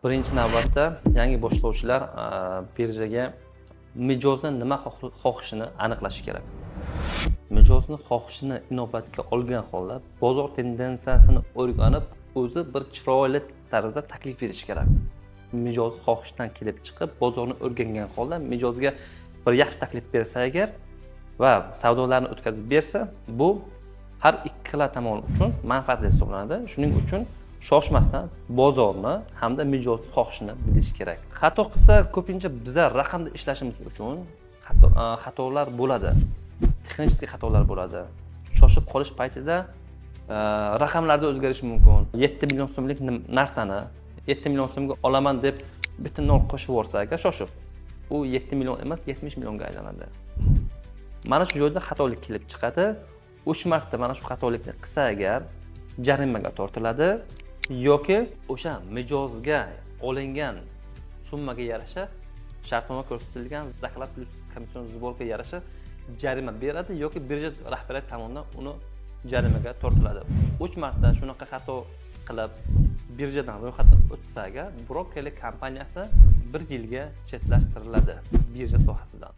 Birinchi navbatda yangi boshlovchilar birjaga mijozni nima xohishini aniqlashi kerak. Mijozni xohishini inobatga olgan holda bozor tendensiyasini o'rganib, o'zi bir chiroyli tarzda taklif berish kerak. Mijoz xohishdan kelib chiqib, bozorni o'rgangan holda mijozga bir yaxshi taklif bersa agar va savdolarni o'tkazib bersa, bu har ikkala tomon uchun manfaatli hisoblanadi. Shuning uchun shoshmasdan bozorni hamda mijozni xohishini bilish kerak. Xato qilsa, ko'pincha bizlar raqamda ishlashimiz uchun xatolar bo'ladi. Texnik xatolar bo'ladi. Shoshib qolish paytida raqamlarda o'zgarish mumkin. 7 million so'mlik narsani 7 million so'mga olaman deb bitta nol qo'shib yuborsa agar shoshib, u 7 million emas, 70 millionga aylanadi. Mana shu joyda xatolik kelib chiqadi. 3 marta mana shu xatolikni qilsa agar jarimaga tortiladi yoki o'sha mijozga olingan summaga yarasha shartnoma ko'rsatilgan zakat plus komission sborga yarasha jarima beradi yoki birja rahbariyati tomonidan uni jarimaga tortiladi. 3 marta shunaqa xato qilib birjadan ro'yxatdan o'tsa agar brokerlik kompaniyasi 1 yilga chetlashtiriladi birja sohasidan.